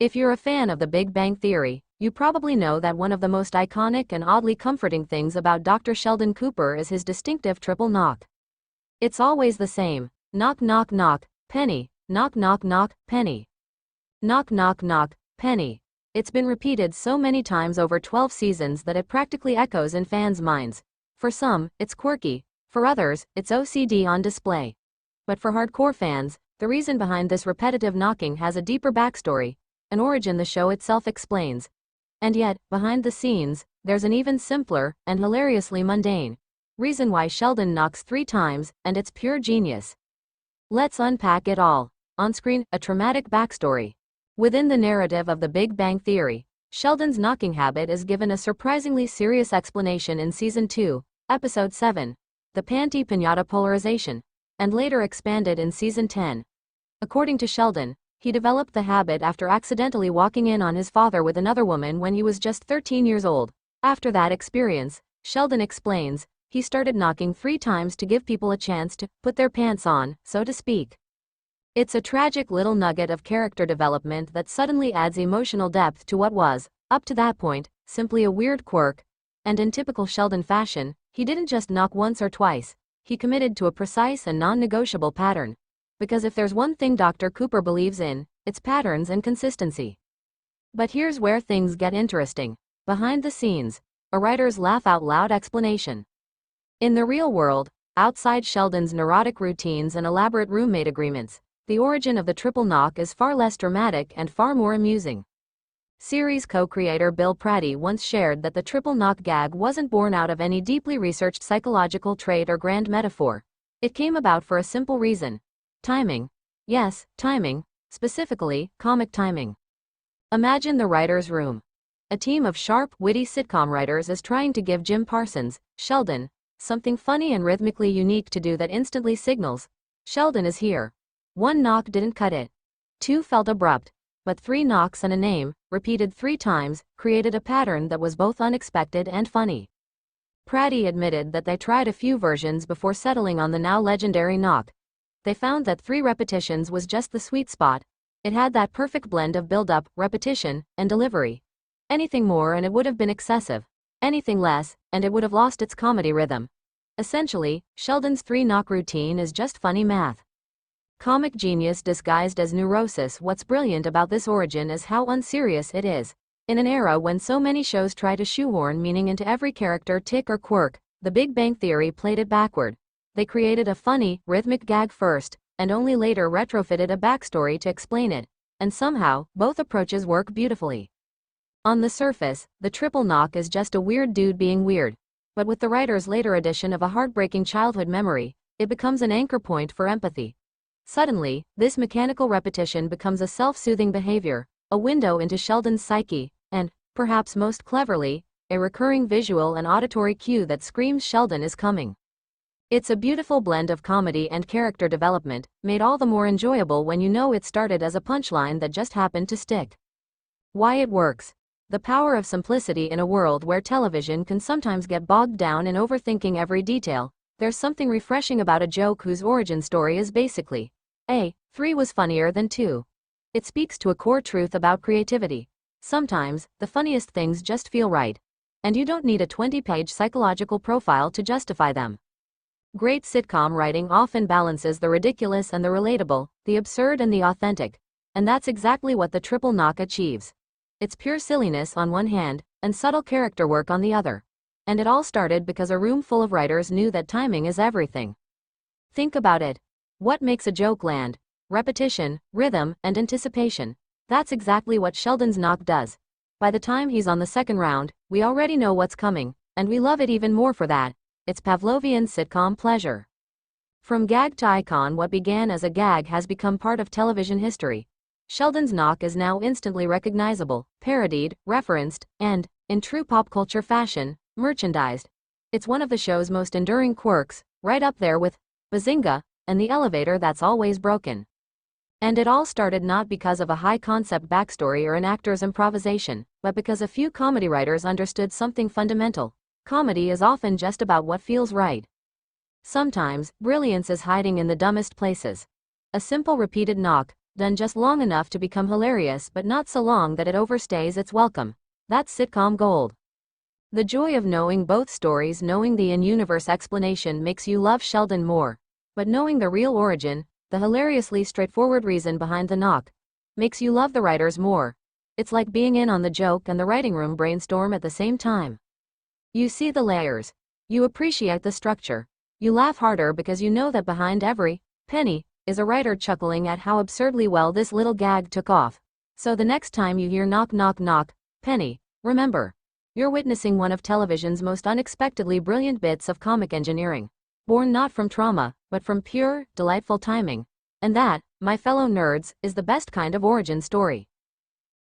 If you're a fan of The Big Bang Theory, you probably know that one of the most iconic and oddly comforting things about Dr. Sheldon Cooper is his distinctive triple knock. It's always the same. Knock knock knock, Penny. Knock knock knock, Penny. Knock knock knock, Penny. It's been repeated so many times over 12 seasons that it practically echoes in fans' minds. For some, it's quirky. For others, it's OCD on display. But for hardcore fans, the reason behind this repetitive knocking has a deeper backstory, an origin the show itself explains. And yet, behind the scenes, there's an even simpler, and hilariously mundane, reason why Sheldon knocks 3 times, and it's pure genius. Let's unpack it all. On screen, a traumatic backstory. Within the narrative of The Big Bang Theory, Sheldon's knocking habit is given a surprisingly serious explanation in Season 2, Episode 7, The Panty Piñata Polarization, and later expanded in Season 10. According to Sheldon, he developed the habit after accidentally walking in on his father with another woman when he was just 13 years old. After that experience, Sheldon explains, he started knocking 3 times to give people a chance to put their pants on, so to speak. It's a tragic little nugget of character development that suddenly adds emotional depth to what was, up to that point, simply a weird quirk. And in typical Sheldon fashion, he didn't just knock once or twice, he committed to a precise and non-negotiable pattern. Because if there's one thing Dr. Cooper believes in, it's patterns and consistency. But here's where things get interesting. Behind the scenes, a writer's laugh-out-loud explanation. In the real world, outside Sheldon's neurotic routines and elaborate roommate agreements, the origin of the triple knock is far less dramatic and far more amusing. Series co-creator Bill Pratty once shared that the triple knock gag wasn't born out of any deeply researched psychological trait or grand metaphor. It came about for a simple reason. Timing. Yes, timing, specifically, comic timing. Imagine the writer's room. A team of sharp, witty sitcom writers is trying to give Jim Parsons, Sheldon, something funny and rhythmically unique to do that instantly signals, Sheldon is here. 1 knock didn't cut it. 2 felt abrupt. But 3 knocks and a name, repeated 3 times, created a pattern that was both unexpected and funny. Pratty admitted that they tried a few versions before settling on the now legendary knock. They found that 3 repetitions was just the sweet spot. It had that perfect blend of build-up, repetition, and delivery. Anything more and it would have been excessive. Anything less, and it would have lost its comedy rhythm. Essentially, Sheldon's 3-knock routine is just funny math. Comic genius disguised as neurosis. What's brilliant about this origin is how unserious it is. In an era when so many shows try to shoehorn meaning into every character tick or quirk, The Big Bang Theory played it backward. They created a funny, rhythmic gag first, and only later retrofitted a backstory to explain it. And somehow, both approaches work beautifully. On the surface, the triple knock is just a weird dude being weird. But with the writer's later addition of a heartbreaking childhood memory, it becomes an anchor point for empathy. Suddenly, this mechanical repetition becomes a self-soothing behavior, a window into Sheldon's psyche, and, perhaps most cleverly, a recurring visual and auditory cue that screams Sheldon is coming. It's a beautiful blend of comedy and character development, made all the more enjoyable when you know it started as a punchline that just happened to stick. Why it works. The power of simplicity in a world where television can sometimes get bogged down in overthinking every detail. There's something refreshing about a joke whose origin story is basically, 3 was funnier than 2. It speaks to a core truth about creativity. Sometimes, the funniest things just feel right. And you don't need a 20-page psychological profile to justify them. Great sitcom writing often balances the ridiculous and the relatable, the absurd and the authentic. And that's exactly what the triple knock achieves. It's pure silliness on one hand, and subtle character work on the other. And it all started because a room full of writers knew that timing is everything. Think about it. What makes a joke land? Repetition, rhythm, and anticipation. That's exactly what Sheldon's knock does. By the time he's on the second round, we already know what's coming, and we love it even more for that. It's Pavlovian sitcom pleasure. From gag to icon, what began as a gag has become part of television history. Sheldon's knock is now instantly recognizable, parodied, referenced, and, in true pop culture fashion, merchandised. It's one of the show's most enduring quirks, right up there with Bazinga and the elevator that's always broken. And it all started not because of a high-concept backstory or an actor's improvisation, but because a few comedy writers understood something fundamental. Comedy is often just about what feels right. Sometimes, brilliance is hiding in the dumbest places. A simple repeated knock, Done just long enough to become hilarious but not so long that it overstays its welcome. That's sitcom gold. The joy of knowing both stories, knowing the in-universe explanation makes you love Sheldon more. But knowing the real origin, the hilariously straightforward reason behind the knock, makes you love the writers more. It's like being in on the joke and the writing room brainstorm at the same time. You see the layers. You appreciate the structure. You laugh harder because you know that behind every penny is a writer chuckling at how absurdly well this little gag took off. So the next time you hear knock knock knock, penny, remember, you're witnessing one of television's most unexpectedly brilliant bits of comic engineering. Born not from trauma, but from pure, delightful timing. And that, my fellow nerds, is the best kind of origin story.